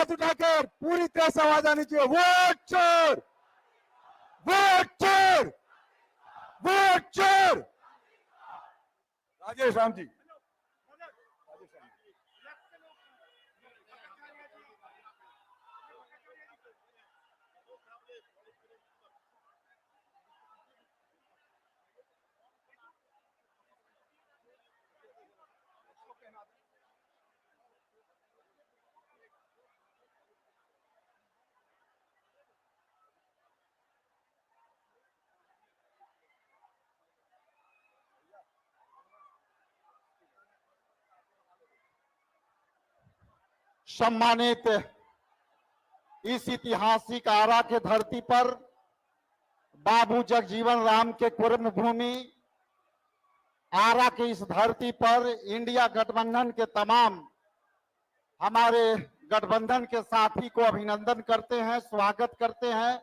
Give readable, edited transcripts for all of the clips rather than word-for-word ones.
आवाज उठाकर पूरी तरह से आवाज आनी चाहिए, वोट चोर, वोट चोर, वोट चोर। राजेश राम जी। सम्मानित इस ऐतिहासिक आरा के धरती पर बाबू जगजीवन राम के कर्म भूमि आरा की इस धरती पर इंडिया गठबंधन के तमाम हमारे गठबंधन के साथी को अभिनंदन करते हैं, स्वागत करते हैं।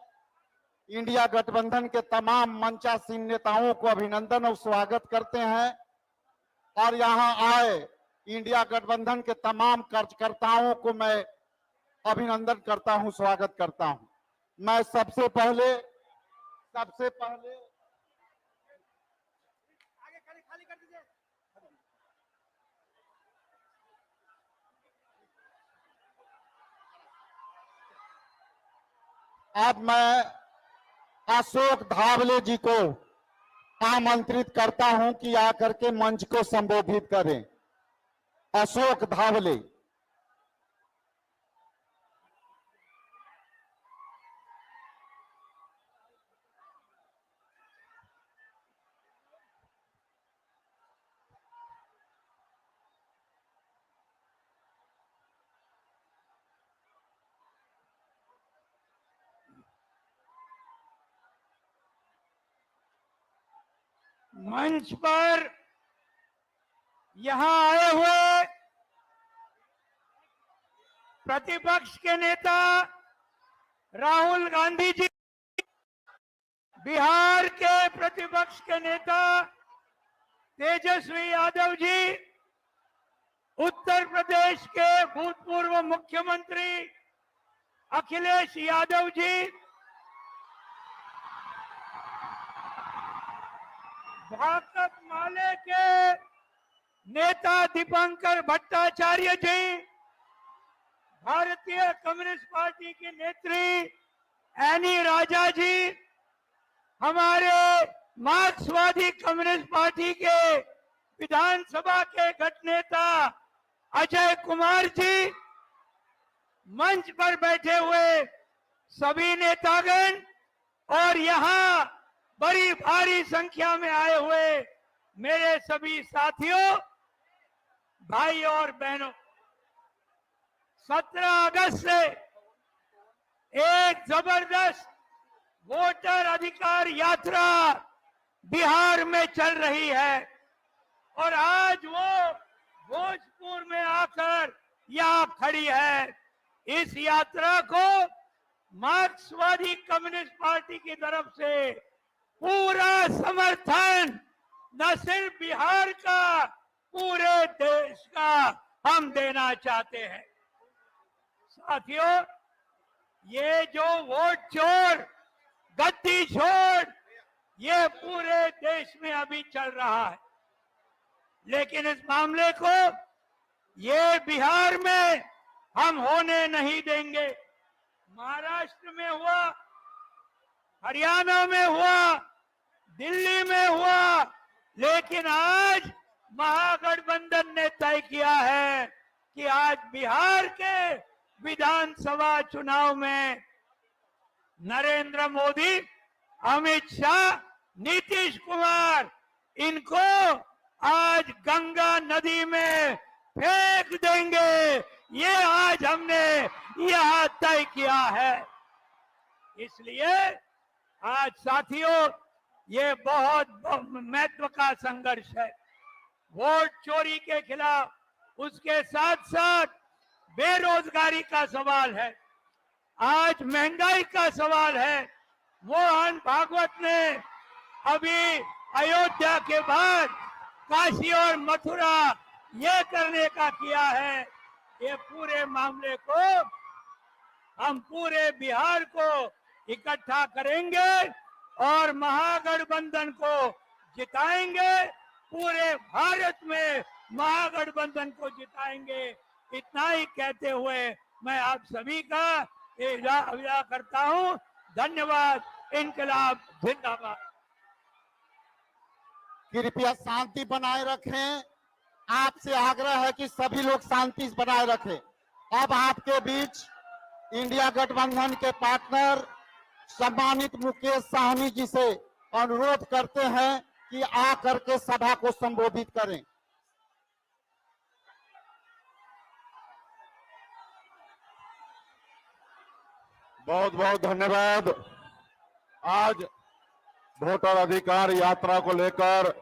इंडिया गठबंधन के तमाम मंचासीन नेताओं को अभिनंदन और स्वागत करते हैं और यहाँ आए इंडिया गठबंधन के तमाम कार्यकर्ताओं को मैं अभिनंदन करता हूं, स्वागत करता हूं। मैं सबसे पहले अब मैं अशोक धावले जी को आमंत्रित करता हूं कि आकर के मंच को संबोधित करें। अशोक धावले। मंच पर यहां आए हुए प्रतिपक्ष के नेता राहुल गांधी जी, बिहार के प्रतिपक्ष के नेता तेजस्वी यादव जी, उत्तर प्रदेश के भूतपूर्व मुख्यमंत्री अखिलेश यादव जी, भाकप माले के नेता दीपंकर भट्टाचार्य जी, भारतीय कम्युनिस्ट पार्टी की नेत्री एनी राजा जी, हमारे मार्क्सवादी कम्युनिस्ट पार्टी के विधानसभा के गठनेता अजय कुमार जी, मंच पर बैठे हुए सभी नेतागण और यहाँ बड़ी भारी संख्या में आए हुए मेरे सभी साथियों, भाई और बहनों, 17 अगस्त से एक जबरदस्त वोटर अधिकार यात्रा बिहार में चल रही है और आज वो भोजपुर में आकर यहाँ खड़ी है। इस यात्रा को मार्क्सवादी कम्युनिस्ट पार्टी की तरफ से पूरा समर्थन न सिर्फ बिहार का, पूरे देश का हम देना चाहते हैं। साथियों, ये जो वोट चोर, गद्दी छोड़, ये पूरे देश में अभी चल रहा है, लेकिन इस मामले को ये बिहार में हम होने नहीं देंगे। महाराष्ट्र में हुआ, हरियाणा में हुआ, दिल्ली में हुआ, लेकिन आज महागठबंधन ने तय किया है कि आज बिहार के विधानसभा चुनाव में नरेंद्र मोदी, अमित शाह, नीतीश कुमार, इनको आज गंगा नदी में फेंक देंगे। ये आज हमने यहां तय किया है। इसलिए आज साथियों, ये बहुत महत्व का संघर्ष है। वोट चोरी के खिलाफ, उसके साथ साथ बेरोजगारी का सवाल है, आज महंगाई का सवाल है। मोहन भागवत ने अभी अयोध्या के बाद काशी और मथुरा ये करने का किया है। ये पूरे मामले को हम पूरे बिहार को इकट्ठा करेंगे और महागठबंधन को जिताएंगे। पूरे भारत में महागठबंधन को जिताएंगे। इतना ही कहते हुए मैं आप सभी का विदा करता हूं। धन्यवाद। इनकलाब जिंदाबाद। कृपया शांति बनाए रखें। आपसे आग्रह है कि सभी लोग शांति बनाए रखें। अब आपके बीच इंडिया गठबंधन के पार्टनर सम्मानित मुकेश साहनी जी से अनुरोध करते हैं कि आकर के सभा को संबोधित करें। बहुत बहुत धन्यवाद। आज वोटर अधिकार यात्रा को लेकर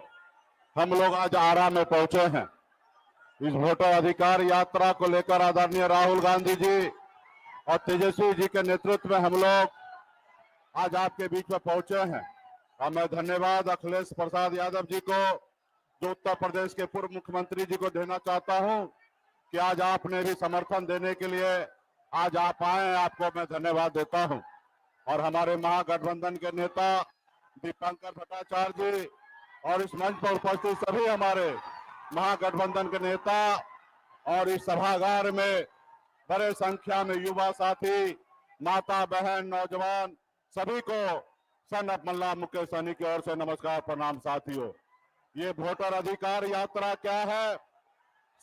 हम लोग आज आरा में पहुंचे हैं। इस वोटर अधिकार यात्रा को लेकर आदरणीय राहुल गांधी जी और तेजस्वी जी के नेतृत्व में हम लोग आज आपके बीच में पहुंचे हैं। और मैं धन्यवाद अखिलेश प्रसाद यादव जी को, जो उत्तर प्रदेश के पूर्व मुख्यमंत्री जी को देना चाहता हूं कि आज आपने भी समर्थन देने के लिए आज आप आए। आपको मैं धन्यवाद देता हूं। और हमारे महागठबंधन के नेता दीपंकर भट्टाचार्य जी और इस मंच पर उपस्थित सभी हमारे महागठबंधन के नेता और इस सभागार में बड़े संख्या में युवा साथी, माता बहन, नौजवान, सभी को सन ऑफ मल्ला मुकेश सहनी की ओर से नमस्कार, प्रणाम। साथियों, ये वोटर अधिकार यात्रा क्या है?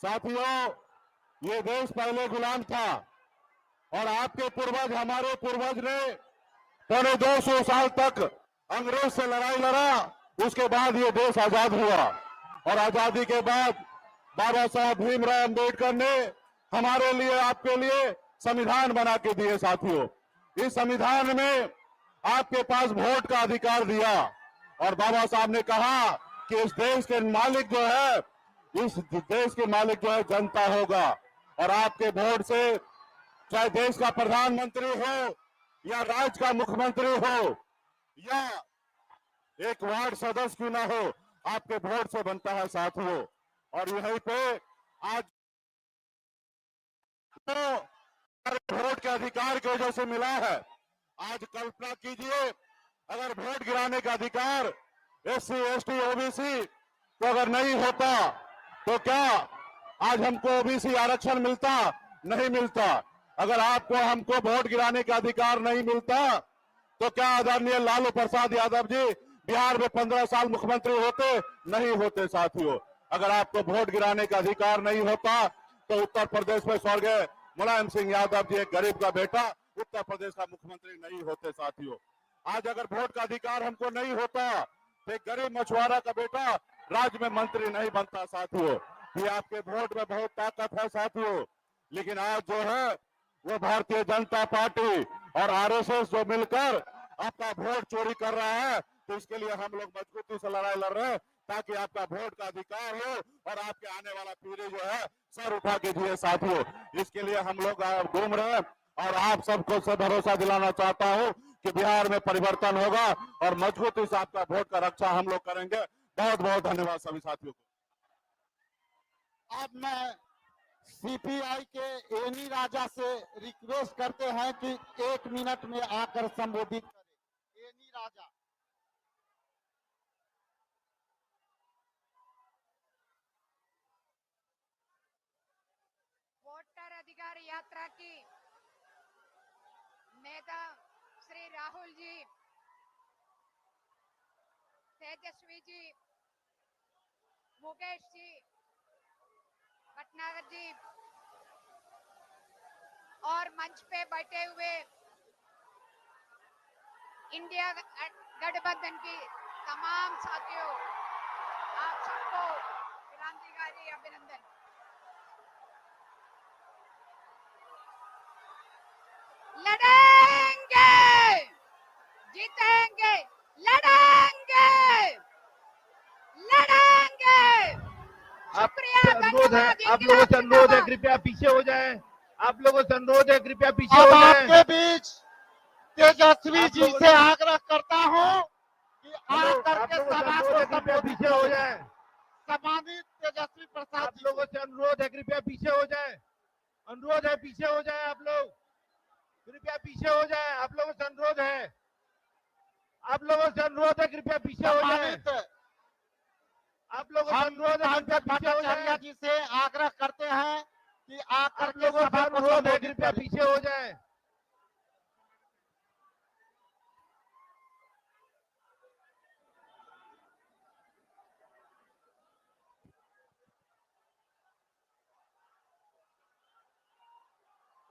साथियों, ये देश पहले गुलाम था और आपके पूर्वज, हमारे पूर्वज ने पौने 200 साल तक अंग्रेज से लड़ाई लड़ा। उसके बाद ये देश आजाद हुआ और आजादी के बाद बाबा साहब भीमराव अंबेडकर ने हमारे लिए, आपके लिए संविधान बना के दिए। साथियों, इस संविधान में आपके पास वोट का अधिकार दिया और बाबा साहब ने कहा कि इस देश के मालिक जो है, इस देश के मालिक जो है जनता होगा। और आपके वोट से चाहे देश का प्रधानमंत्री हो या राज्य का मुख्यमंत्री हो या एक वार्ड सदस्य क्यों ना हो, आपके वोट से बनता है। साथियों, और यहीं पे आज तो वोट के अधिकार की वजह से मिला है। आज कल्पना कीजिए, अगर वोट गिराने का अधिकार SC, ST, OBC को अगर नहीं होता तो क्या आज हमको OBC आरक्षण मिलता? नहीं मिलता। अगर आपको हमको वोट गिराने का अधिकार नहीं मिलता तो क्या आदरणीय लालू प्रसाद यादव जी बिहार में 15 साल मुख्यमंत्री होते? नहीं होते। साथियों, अगर आपको वोट गिराने का अधिकार नहीं होता तो उत्तर प्रदेश में स्वर्गीय मुलायम सिंह यादव जी, एक गरीब का बेटा, उत्तर प्रदेश का मुख्यमंत्री नहीं होते। साथियों, आज अगर वोट का अधिकार हमको नहीं होता तो एक गरीब मछुआरा का बेटा राज्य में मंत्री नहीं बनता। साथियों, ये आपके वोट में बहुत ताकत है। साथियों, लेकिन आज जो है वो भारतीय जनता पार्टी और RSS जो मिलकर आपका वोट चोरी कर रहा है। तो इसके लिए हम लोग मजबूती से लड़ाई लड़ रहे हैं ताकि आपका वोट का अधिकार हो और आपके आने वाला पीढ़ी जो है सर उठा के जिए। साथियों, इसके लिए हम लोग घूम रहे हैं और आप सबको से भरोसा दिलाना चाहता हूं कि बिहार में परिवर्तन होगा और मजबूती से आपका वोट का रक्षा हम लोग करेंगे। बहुत बहुत धन्यवाद सभी साथियों को। अब मैं CPI के एनी राजा से रिक्वेस्ट करते हैं कि 1 मिनट में आकर संबोधित करें। एनी राजा। वोटर अधिकार यात्रा की नेता श्री राहुल जी, तेजस्वी जी, मुकेश जी, भटनागर जी और मंच पे बैठे हुए इंडिया गठबंधन की तमाम साथियों, आप सबको क्रांतिकारी अभिनंदन। लड़ेंगे, जीतेंगे, लड़ेंगे, लड़ेंगे। शुक्रिया, धन्यवाद। आप लोगों से अनुरोध है, कृपया पीछे हो जाएं। आप लोगों से अनुरोध है, कृपया पीछे हो अब जाएं। आपके बीच तेजस्वी जी से आग्रह करता हूं कि आकर के सभा को कृपया पीछे हो जाएं। सम्मानित तेजस्वी प्रसाद आप जी लोगों से अनुरोध है, कृपया पीछे हो जाएं। अनुरोध है, पीछे हो जाएं आप लोग। कृपया पीछे हो जाए। आप लोगों से अनुरोध है, आप लोगों से अनुरोध है, कृपया पीछे हो जाए। सम्मानित आप लोगों से हम अनुरोध है, कृपया सांसद पीछे हो भट्टाचार्य जाए। जी से आग्रह करते हैं कि आकर आप के लोगों से सभा को अनुरोध है, संबोधित कृपया करें। पीछे हो जाए।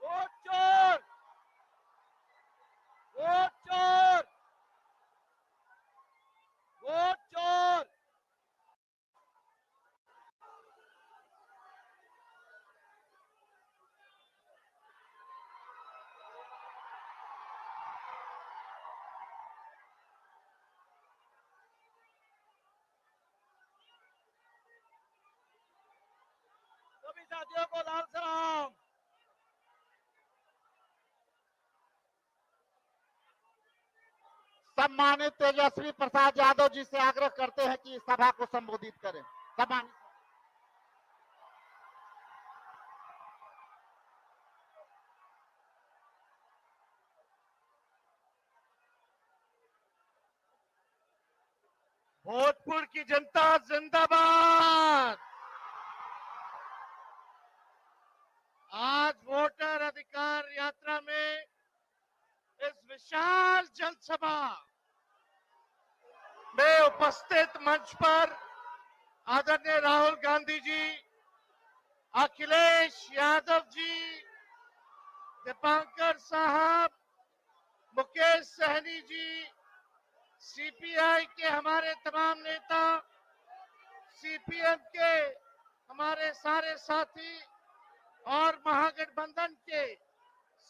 वोट चोर, वोट चोर, वोट चोर। सभी साथियों को लाल सलाम। सम्मानित तेजस्वी प्रसाद यादव जी से आग्रह करते हैं कि सभा को संबोधित करें। सम्मानित भोजपुर की जनता जिंदाबाद। आज वोटर अधिकार यात्रा में इस विशाल जनसभा में उपस्थित मंच पर आदरणीय राहुल गांधी जी, अखिलेश यादव जी, दीपांकर साहब, मुकेश सहनी जी, सीपीआई के हमारे तमाम नेता, सीपीएम के हमारे सारे साथी और महागठबंधन के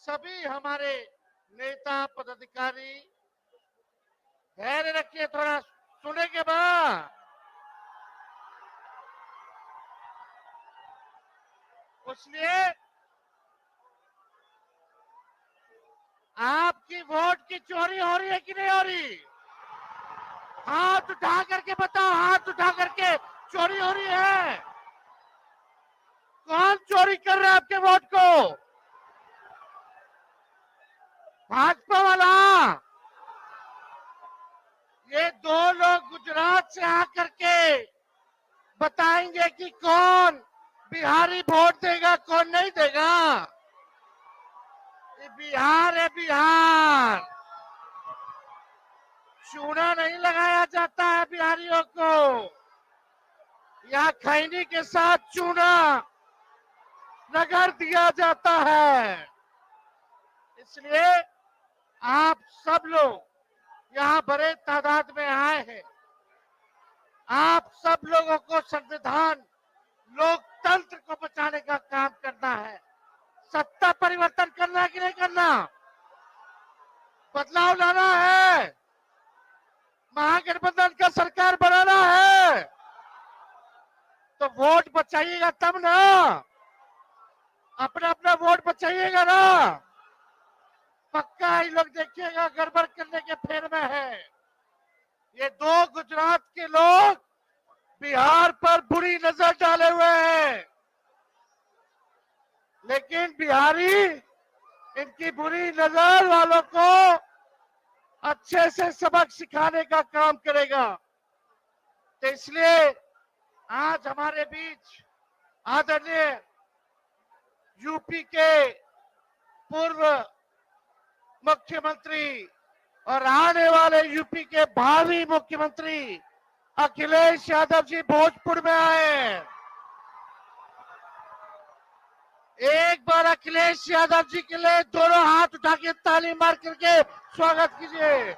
सभी हमारे नेता पदाधिकारी, धैर्य रखिए, थोड़ा सुने के बाद। इसलिए आपकी वोट की चोरी हो रही है कि नहीं हो रही? हाथ उठा करके बताओ, हाथ उठा करके चोरी हो रही है? कौन चोरी कर रहा है आपके वोट को? भाजपा वाला। ये दो लोग गुजरात से आकर के बताएंगे कि कौन बिहारी वोट देगा, कौन नहीं देगा। ये बिहार है, बिहार। चूना नहीं लगाया जाता है बिहारियों को, यहाँ खैनी के साथ चूना रगड़ दिया जाता है। इसलिए आप सब लोग यहाँ बड़े तादाद में आए हैं। आप सब लोगों को संविधान, लोकतंत्र को बचाने का काम करना है। सत्ता परिवर्तन करना है कि नहीं करना? बदलाव लाना है, महागठबंधन का सरकार बनाना है। तो वोट बचाइएगा तब ना, अपना अपना वोट बचाइएगा ना। पक्का ये लोग देखिएगा गड़बड़ करने के फेर में है। ये दो गुजरात के लोग बिहार पर बुरी नजर डाले हुए हैं, लेकिन बिहारी इनकी बुरी नजर वालों को अच्छे से सबक सिखाने का काम करेगा। तो इसलिए आज हमारे बीच आदरणीय यूपी के पूर्व मुख्यमंत्री और आने वाले यूपी के भावी मुख्यमंत्री अखिलेश यादव जी भोजपुर में आए। एक बार अखिलेश यादव जी के लिए दोनों हाथ उठा के ताली मार करके स्वागत कीजिए।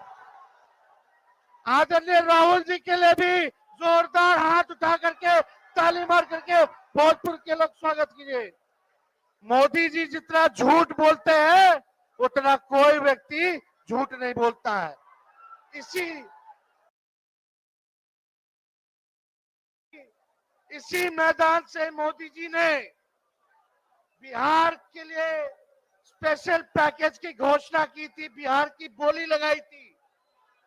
आदरणीय राहुल जी के लिए भी जोरदार हाथ उठा करके ताली मार करके भोजपुर के लोग स्वागत कीजिए। मोदी जी जितना झूठ बोलते हैं उतना कोई व्यक्ति झूठ नहीं बोलता है। इसी मैदान से मोदी जी ने बिहार के लिए स्पेशल पैकेज की घोषणा की थी, बिहार की बोली लगाई थी।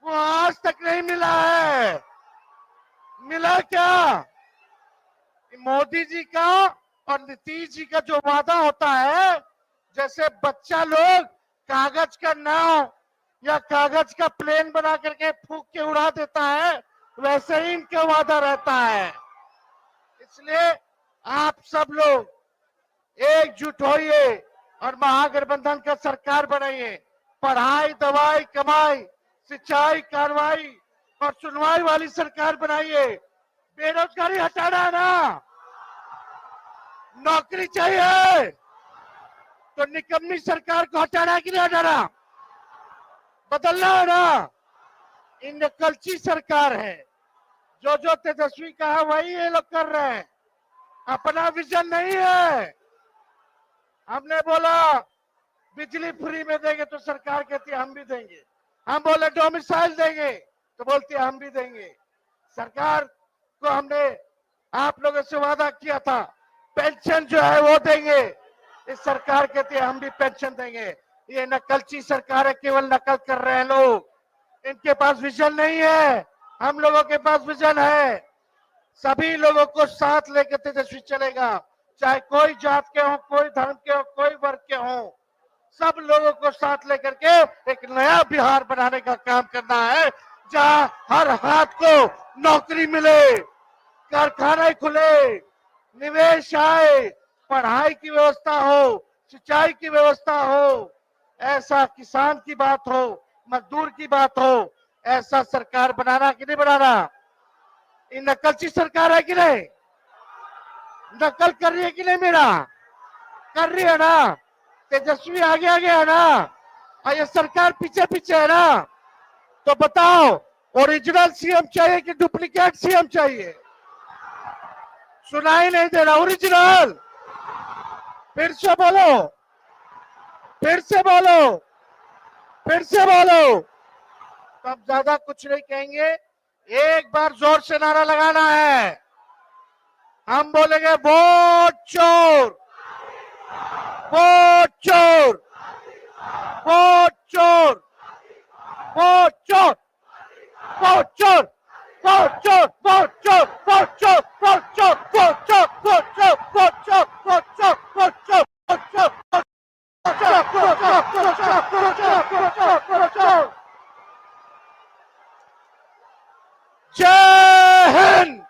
वो आज तक नहीं मिला है। मिला क्या? मोदी जी का और नीतीश जी का जो वादा होता है, जैसे बच्चा लोग कागज का नाव या कागज का प्लेन बना करके फूंक के उड़ा देता है, वैसे ही इनका वादा रहता है। इसलिए आप सब लोग एकजुट होइए और महागठबंधन का सरकार बनाइए। पढ़ाई, दवाई, कमाई, सिंचाई, कार्रवाई और सुनवाई वाली सरकार बनाइए। बेरोजगारी हटाना है ना, नौकरी चाहिए तो निकम्मी सरकार को हटाना है कि नहीं हटाना, बदलना है ना। इन नकलची सरकार है, जो तेजस्वी कहा वही ये लोग कर रहे हैं, अपना विजन नहीं है। हमने बोला बिजली फ्री में देंगे तो सरकार कहती है हम भी देंगे, हम बोले डोमिसाइल देंगे तो बोलती है हम भी देंगे। सरकार को हमने आप लोगों से वादा किया था पेंशन जो है वो देंगे, इस सरकार कहती है हम भी पेंशन देंगे। ये नकलची सरकार है, केवल नकल कर रहे हैं लोग, इनके पास विजन नहीं है। हम लोगों के पास विजन है। सभी लोगों को साथ लेकर तेजस्वी चलेगा, चाहे कोई जात के हो, कोई धर्म के हो, कोई वर्ग के हो, सब लोगों को साथ लेकर के एक नया बिहार बनाने का काम करना है, जहां हर हाथ को नौकरी मिले, कारखाने खुले, निवेश आए, पढ़ाई की व्यवस्था हो, सिंचाई की व्यवस्था हो, ऐसा किसान की बात हो, मजदूर की बात हो, ऐसा सरकार बनाना कि नहीं बनाना। ये नकलची सरकार है कि नहीं, नकल कर रही है कि नहीं, मेरा कर रही है ना। तेजस्वी आगे आगे है ना और ये सरकार पीछे पीछे है ना। तो बताओ ओरिजिनल सीएम चाहिए कि डुप्लीकेट सीएम चाहिए? सुनाई नहीं दे रहा, ओरिजिनल। फिर से बोलो, फिर से बोलो, फिर से बोलो। तब ज्यादा कुछ नहीं कहेंगे, एक बार जोर से नारा लगाना है। हम बोलेंगे वोट चोर, वोट चोर, वोट चोर, वोट चोर, वोट चोर, वोट चोर, वोट चोर, वोट चोर, वोट चोर, वोट चोर, वोट चोर, वोट चोर, वोट चोर, वोट चोर, वोट चोर। जय हिंद,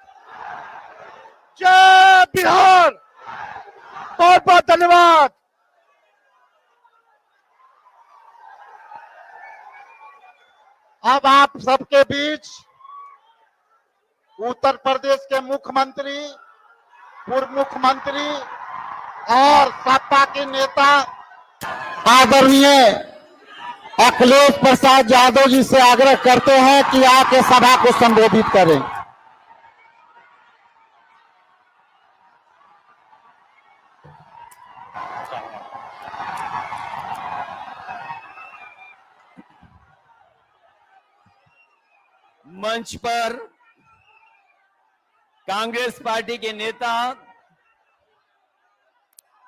जय बिहार, बहुत बहुत धन्यवाद। अब आप सबके बीच उत्तर प्रदेश के मुख्यमंत्री, पूर्व मुख्यमंत्री और सपा के नेता आदरणीय अखिलेश प्रसाद यादव जी से आग्रह करते हैं कि आके सभा को संबोधित करें। मंच पर कांग्रेस पार्टी के नेता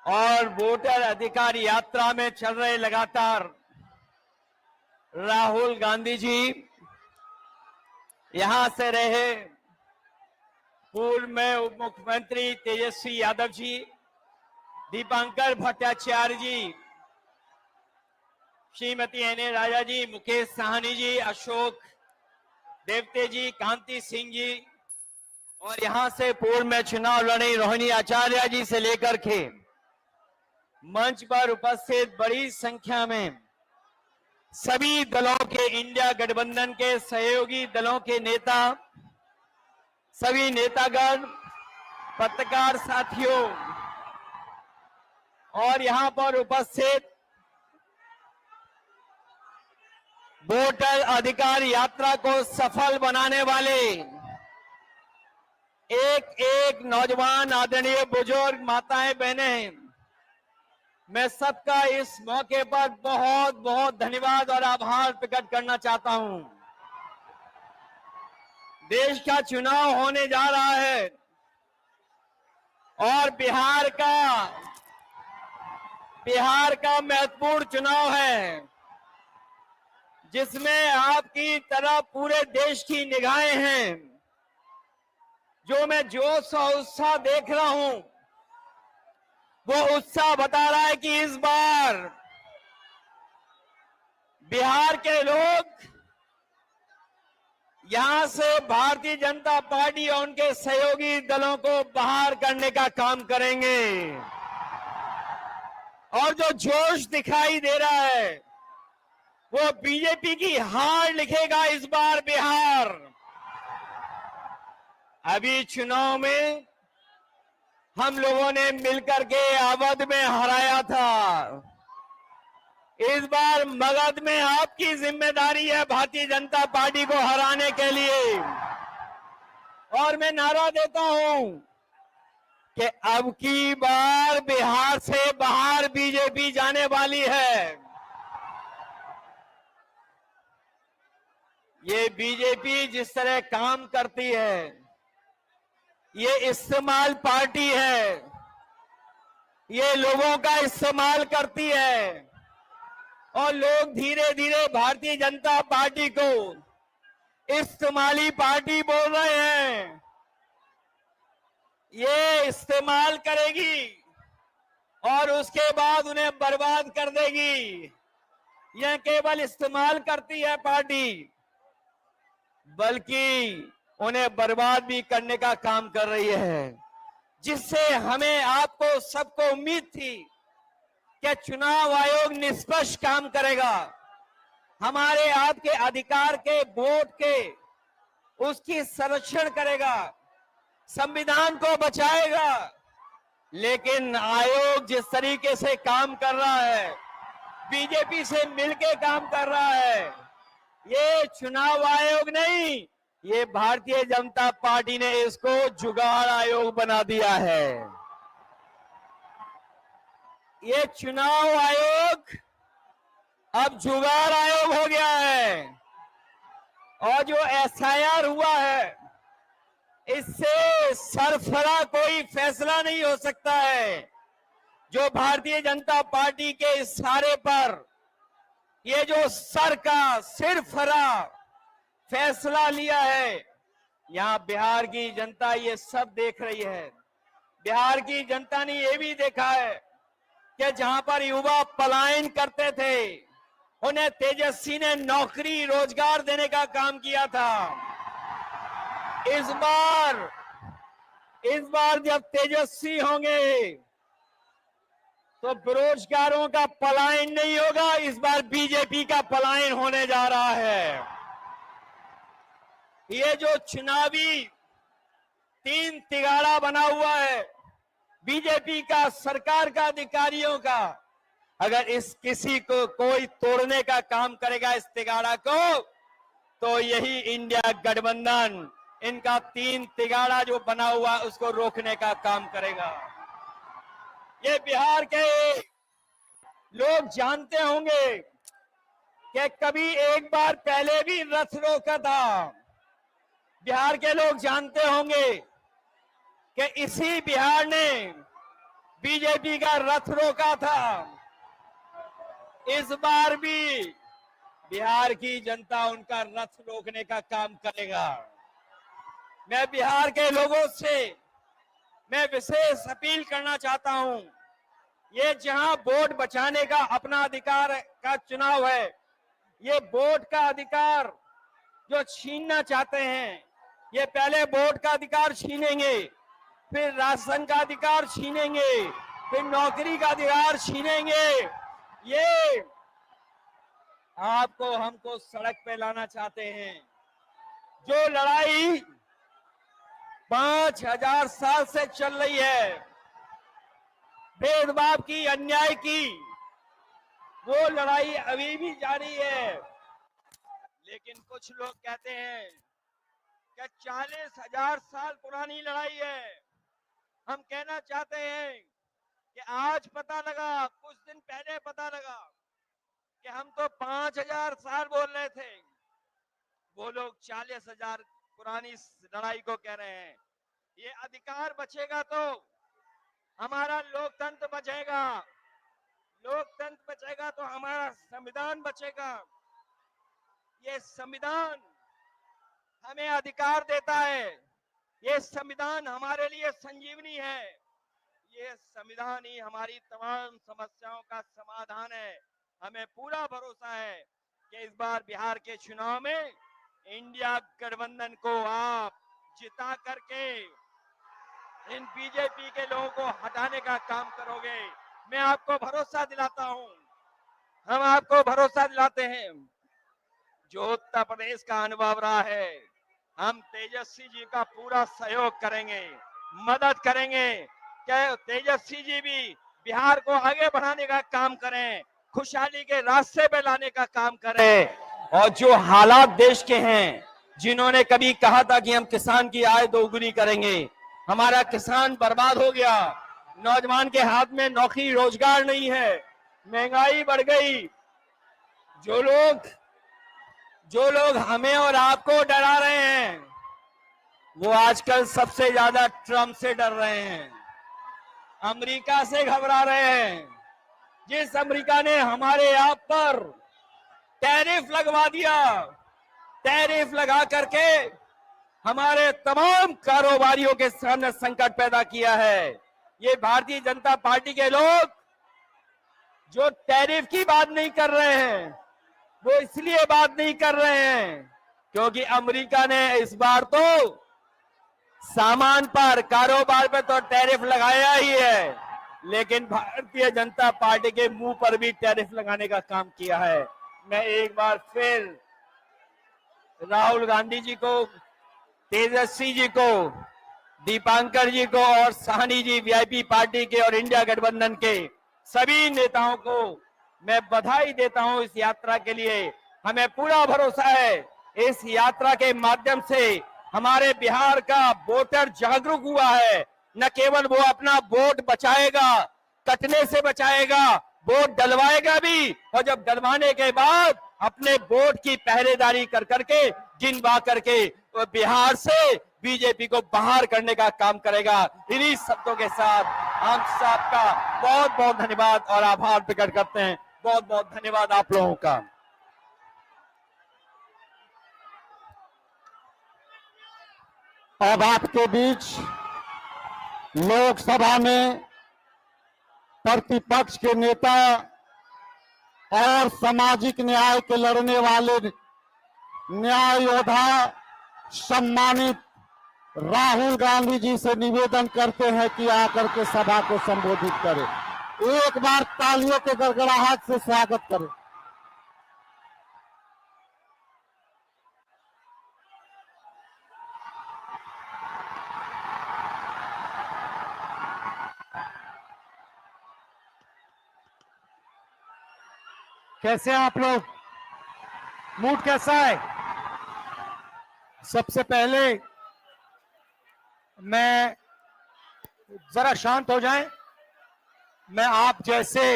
और वोटर अधिकार यात्रा में चल रहे लगातार राहुल गांधी जी, यहां से रहे पूर्व में उप मुख्यमंत्री तेजस्वी यादव जी, दीपांकर भट्टाचार्य जी, श्रीमती एन राजा जी, मुकेश साहनी जी, अशोक देवते जी, कांति सिंह जी और यहां से पूर्व में चुनाव लड़ी रोहिणी आचार्य जी से लेकर के मंच पर उपस्थित बड़ी संख्या में सभी दलों के, इंडिया गठबंधन के सहयोगी दलों के नेता, सभी नेतागण, पत्रकार साथियों और यहां पर उपस्थित वोटर अधिकार यात्रा को सफल बनाने वाले एक एक नौजवान, आदरणीय बुजुर्ग, माताएं, बहनें, मैं सबका इस मौके पर बहुत बहुत धन्यवाद और आभार प्रकट करना चाहता हूं। देश का चुनाव होने जा रहा है और बिहार का महत्वपूर्ण चुनाव है, जिसमें आपकी तरह पूरे देश की निगाहें हैं। जो मैं जोश और उत्साह देख रहा हूं, वो उत्साह बता रहा है कि इस बार बिहार के लोग यहां से भारतीय जनता पार्टी और उनके सहयोगी दलों को बाहर करने का काम करेंगे। और जो जोश दिखाई दे रहा है वो बीजेपी की हार लिखेगा इस बार बिहार। अभी चुनाव में हम लोगों ने मिलकर के अवध में हराया था। इस बार मगध में आपकी जिम्मेदारी है भारतीय जनता पार्टी को हराने के लिए। और मैं नारा देता हूं कि अब की बार बिहार से बाहर बीजेपी जाने वाली है। ये बीजेपी जिस तरह काम करती है, ये इस्तेमाल पार्टी है, ये लोगों का इस्तेमाल करती है और लोग धीरे धीरे भारतीय जनता पार्टी को इस्तेमाली पार्टी बोल रहे हैं। ये इस्तेमाल करेगी और उसके बाद उन्हें बर्बाद कर देगी। यह केवल इस्तेमाल करती है पार्टी, बल्कि उन्हें बर्बाद भी करने का काम कर रही है। जिससे हमें आपको सबको उम्मीद थी कि चुनाव आयोग निष्पक्ष काम करेगा, हमारे आपके अधिकार के वोट के उसकी संरक्षण करेगा, संविधान को बचाएगा। लेकिन आयोग जिस तरीके से काम कर रहा है, बीजेपी से मिलके काम कर रहा है, ये चुनाव आयोग नहीं, ये भारतीय जनता पार्टी ने इसको जुगाड़ आयोग बना दिया है। ये चुनाव आयोग अब जुगाड़ आयोग हो गया है। और जो एसआईआर हुआ है, इससे सरफरा कोई फैसला नहीं हो सकता है। जो भारतीय जनता पार्टी के इशारे पर ये जो सर का सिरफरा फैसला लिया है, यहां बिहार की जनता ये सब देख रही है। बिहार की जनता ने ये भी देखा है कि जहां पर युवा पलायन करते थे, उन्हें तेजस्वी ने नौकरी रोजगार देने का काम किया था। इस बार जब तेजस्वी होंगे तो बेरोजगारों का पलायन नहीं होगा, इस बार बीजेपी का पलायन होने जा रहा है। ये जो चुनावी तीन तिगाड़ा बना हुआ है बीजेपी का, सरकार का, अधिकारियों का, अगर इस किसी को कोई तोड़ने का काम करेगा इस तिगाड़ा को, तो यही इंडिया गठबंधन इनका तीन तिगाड़ा जो बना हुआ उसको रोकने का काम करेगा। ये बिहार के लोग जानते होंगे कि कभी एक बार पहले भी रथ रोका था। बिहार के लोग जानते होंगे कि इसी बिहार ने बीजेपी का रथ रोका था। इस बार भी बिहार की जनता उनका रथ रोकने का काम करेगा। मैं बिहार के लोगों से मैं विशेष अपील करना चाहता हूं। ये जहां वोट बचाने का अपना अधिकार का चुनाव है, ये वोट का अधिकार जो छीनना चाहते हैं, ये पहले वोट का अधिकार छीनेंगे, फिर राशन का अधिकार छीनेंगे, फिर नौकरी का अधिकार छीनेंगे। ये आपको हमको सड़क पे लाना चाहते हैं। जो लड़ाई 5000 साल से चल रही है, भेदभाव की, अन्याय की, वो लड़ाई अभी भी जारी है। लेकिन कुछ लोग कहते हैं कि 40,000 साल पुरानी लड़ाई है। हम कहना चाहते हैं कि आज पता लगा, कुछ दिन पहले पता लगा कि हम तो 5000 साल बोल रहे थे, वो लोग 40,000 पुरानी लड़ाई को कह रहे हैं। ये अधिकार बचेगा तो हमारा लोकतंत्र बचेगा, लोकतंत्र बचेगा तो हमारा संविधान बचेगा। ये संविधान हमें अधिकार देता है, ये संविधान हमारे लिए संजीवनी है, ये संविधान ही हमारी तमाम समस्याओं का समाधान है। हमें पूरा भरोसा है कि इस बार बिहार के चुनाव में इंडिया गठबंधन को आप जिता करके इन बीजेपी के लोगों को हटाने का काम करोगे। मैं आपको भरोसा दिलाता हूं, हम आपको भरोसा दिलाते हैं, जो उत्तर प्रदेश का अनुभव रहा है, हम तेजस्वी जी का पूरा सहयोग करेंगे, मदद करेंगे कि तेजस्वी जी भी बिहार को आगे बढ़ाने का काम करें, खुशहाली के रास्ते पे लाने का काम करें। और जो हालात देश के हैं, जिन्होंने कभी कहा था कि हम किसान की आय दोगुनी करेंगे, हमारा किसान बर्बाद हो गया, नौजवान के हाथ में नौकरी रोजगार नहीं है, महंगाई बढ़ गई। जो लोग हमें और आपको डरा रहे हैं, वो आजकल सबसे ज्यादा ट्रम्प से डर रहे हैं, अमेरिका से घबरा रहे हैं। जिस अमेरिका ने हमारे आप पर टैरिफ लगवा दिया, टैरिफ लगा करके हमारे तमाम कारोबारियों के सामने संकट पैदा किया है। ये भारतीय जनता पार्टी के लोग जो टैरिफ की बात नहीं कर रहे हैं, वो इसलिए बात नहीं कर रहे हैं क्योंकि अमेरिका ने इस बार तो सामान पर, कारोबार पर तो टैरिफ लगाया ही है, लेकिन भारतीय जनता पार्टी के मुंह पर भी टैरिफ लगाने का काम किया है। मैं एक बार फिर राहुल गांधी जी को, तेजस्वी जी को, दीपांकर जी को और साहनी जी वीआईपी पार्टी के और इंडिया गठबंधन के सभी नेताओं को मैं बधाई देता हूं इस यात्रा के लिए। हमें पूरा भरोसा है इस यात्रा के माध्यम से हमारे बिहार का वोटर जागरूक हुआ है। न केवल वो अपना वोट बचाएगा, कटने से बचाएगा, वोट डलवाएगा भी, और जब डलवाने के बाद अपने वोट की पहरेदारी कर करके, गिनवा करके वो बिहार से बीजेपी को बाहर करने का काम करेगा। इन्हीं शब्दों के साथ हम सबका बहुत बहुत धन्यवाद और आभार प्रकट करते हैं। बहुत बहुत धन्यवाद आप लोगों का। अब आपके बीच लोकसभा में प्रतिपक्ष के नेता और सामाजिक न्याय के लड़ने वाले न्याय योद्धा सम्मानित राहुल गांधी जी से निवेदन करते हैं कि आकर के सभा को संबोधित करें। एक बार तालियों के गड़गड़ाहट से स्वागत करें। कैसे हैं आप लोग? मूड कैसा है? सबसे पहले मैं, जरा शांत हो जाएं। मैं आप जैसे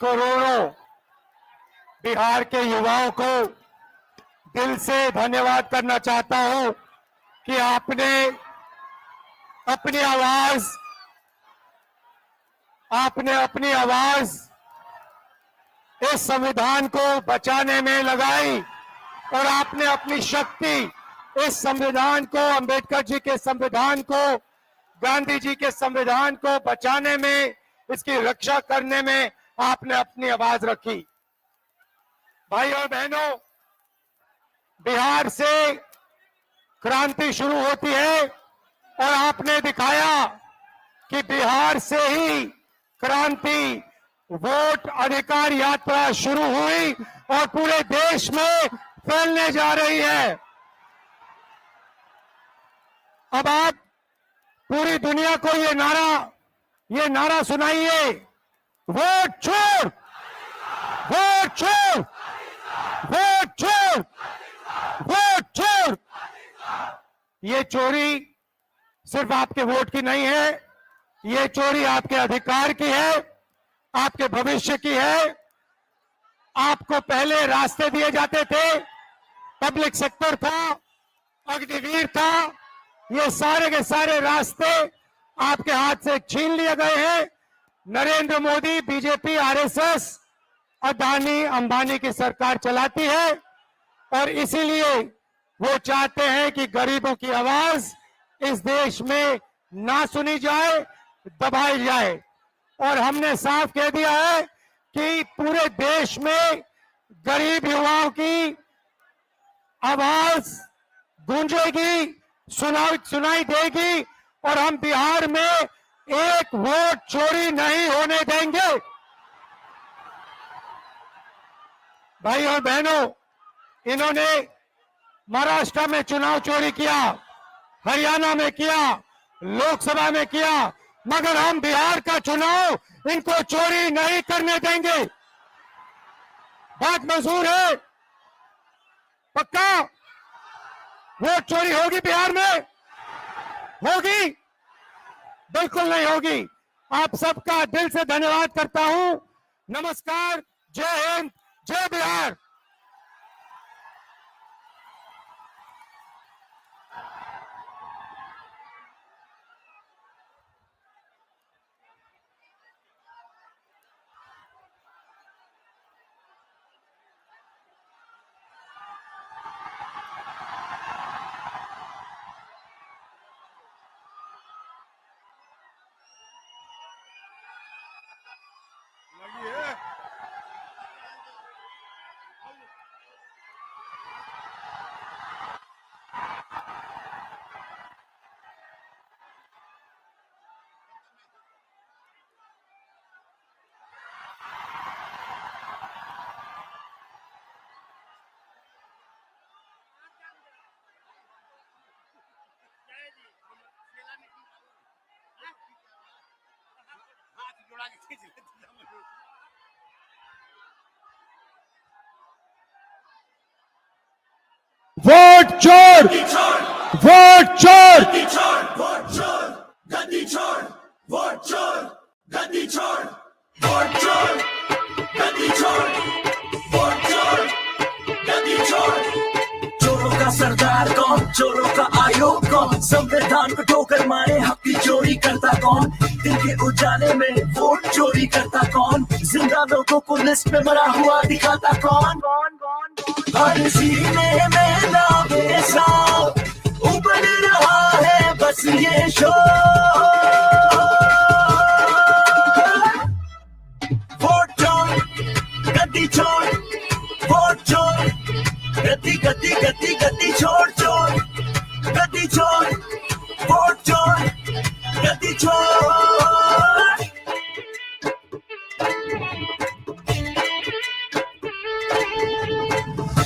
करोड़ों बिहार के युवाओं को दिल से धन्यवाद करना चाहता हूं कि आपने अपनी आवाज इस संविधान को बचाने में लगाई और आपने अपनी शक्ति इस संविधान को, अंबेडकर जी के संविधान को, गांधी जी के संविधान को बचाने में, इसकी रक्षा करने में आपने अपनी आवाज रखी। भाइयों और बहनों, बिहार से क्रांति शुरू होती है और आपने दिखाया कि बिहार से ही क्रांति, वोट अधिकार यात्रा शुरू हुई और पूरे देश में फैलने जा रही है। अब आप पूरी दुनिया को ये नारा सुनाइए, वोट छोड़, वोट छोड़, वोट छोड़, वोट छोड़। ये चोरी सिर्फ आपके वोट की नहीं है, ये चोरी आपके अधिकार की है, आपके भविष्य की है। आपको पहले रास्ते दिए जाते थे, पब्लिक सेक्टर था, अग्निवीर था, ये सारे के सारे रास्ते आपके हाथ से छीन लिए गए हैं। नरेंद्र मोदी, बीजेपी, आरएसएस, अदानी अंबानी की सरकार चलाती है और इसीलिए वो चाहते हैं कि गरीबों की आवाज इस देश में ना सुनी जाए, दबाई जाए। और हमने साफ कह दिया है कि पूरे देश में गरीब युवाओं की आवाज गूंजेगी, सुनाई देगी और हम बिहार में एक वोट चोरी नहीं होने देंगे। भाई और बहनों, इन्होंने महाराष्ट्र में चुनाव चोरी किया, हरियाणा में किया, लोकसभा में किया, मगर हम बिहार का चुनाव इनको चोरी नहीं करने देंगे। बात मंजूर है? पक्का? वोट चोरी होगी बिहार में? होगी? बिल्कुल नहीं होगी। आप सबका दिल से धन्यवाद करता हूं। नमस्कार, जय हिंद, जय बिहार। वोट चोर, वोट चोर, वोट चोर, गद्दी छोड़, वोट चोर, गद्दी छोड़, वोट चोर, गद्दी छोड़, वोट चोर, गद्दी छोड़। चोरों का सरदार कौन, चोरों का आयोग कौन, संविधान को ठोकर मारे हक की चोरी करता कौन, दिन के उजाले में वोट चोरी करता कौन, जिंदा लोगों को लिस्ट में मरा हुआ दिखाता कौन, हर सीने में नावे सांप उबल रहा है बस ये शोर। वोट चोर, गद्दी छोड़, वोट चोर, गद्दी गद्दी गद्दी गद्दी छोड़ चोर, गद्दी छोड़, वोट चोर, गद्दी छोड़।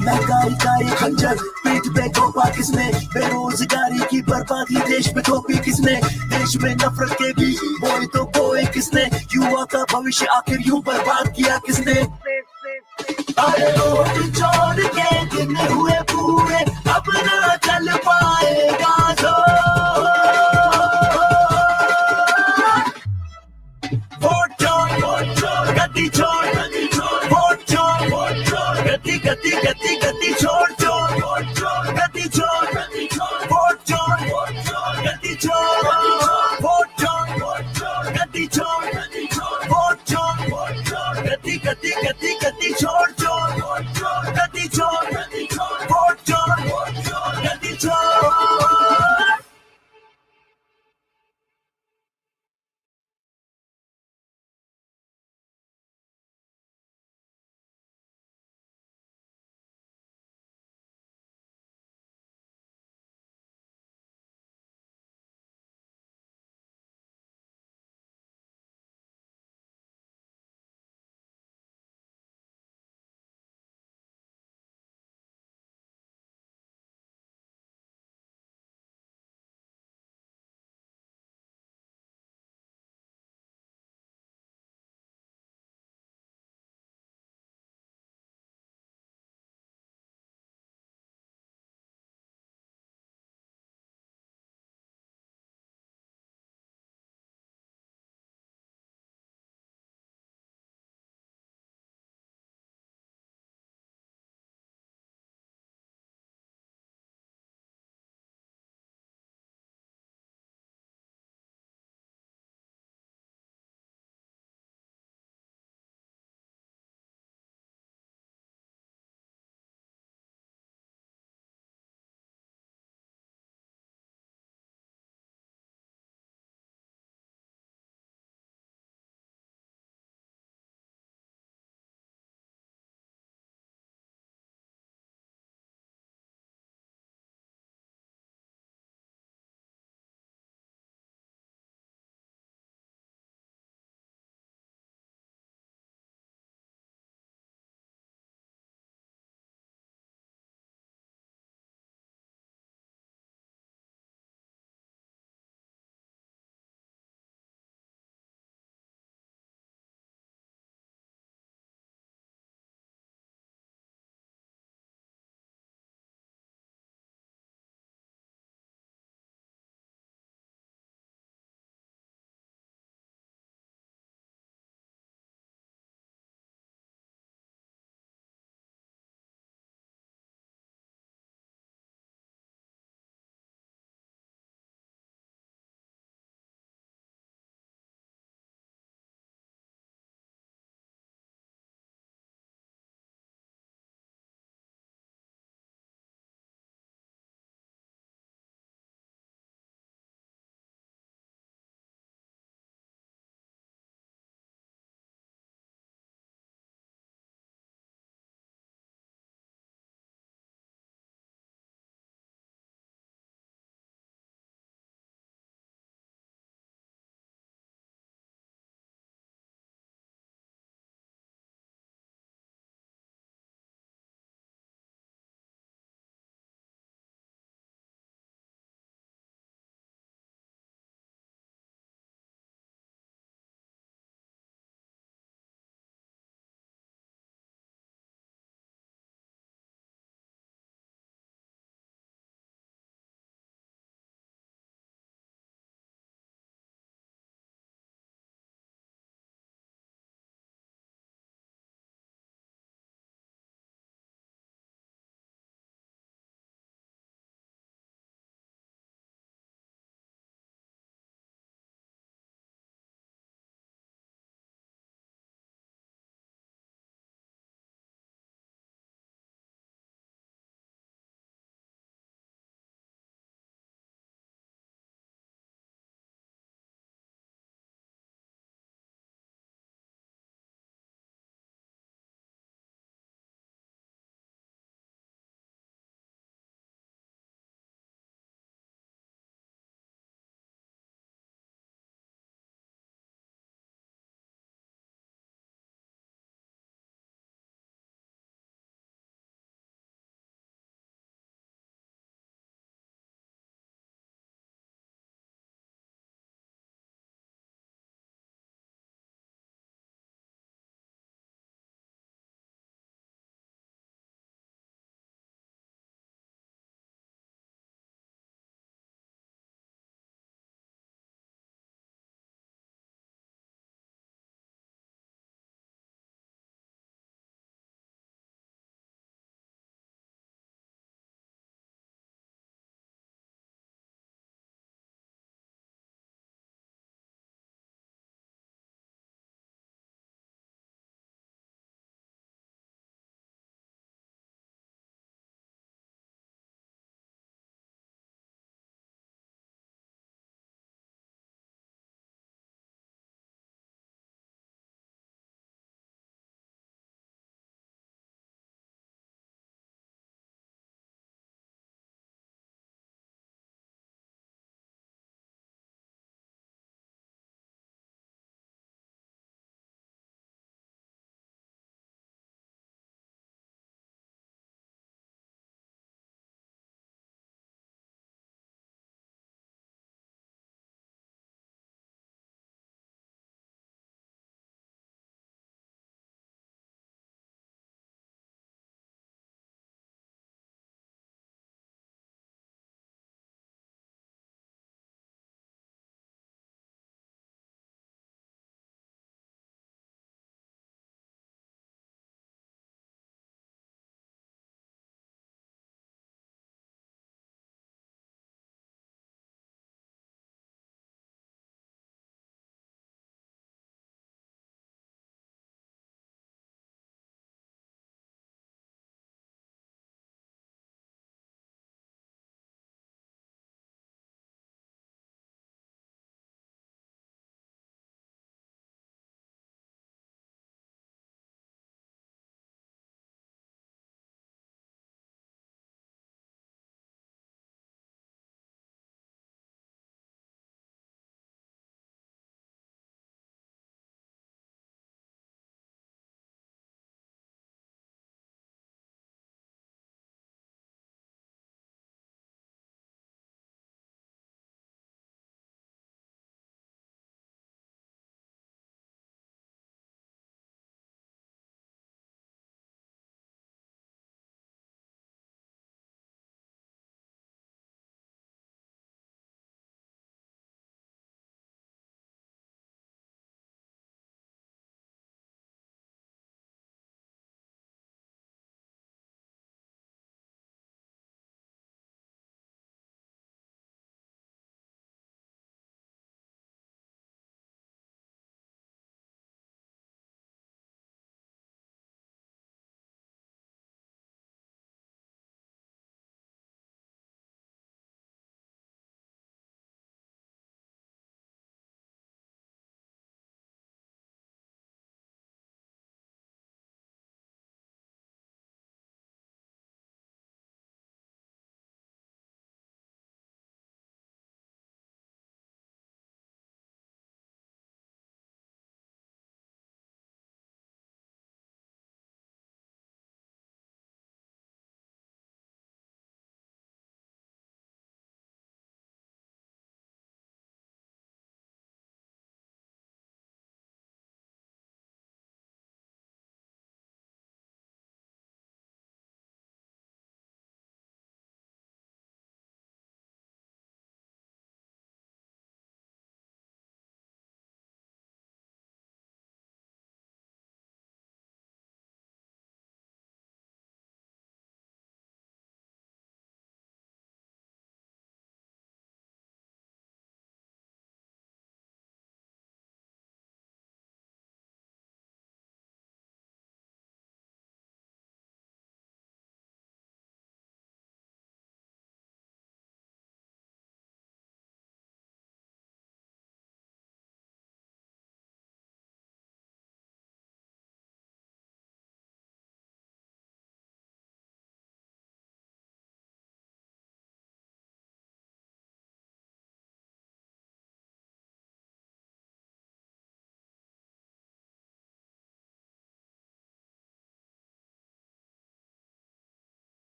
महंगाई का एक खंजर पीठ पे घोंपा किसने, बेरोजगारी की बर्बादी देश में थोपी किसने, देश में नफरत के भी बोए तो बोए किसने, युवा का भविष्य आखिर यूं बर्बाद किया किसने। अरे वोट चोर के दिन हुए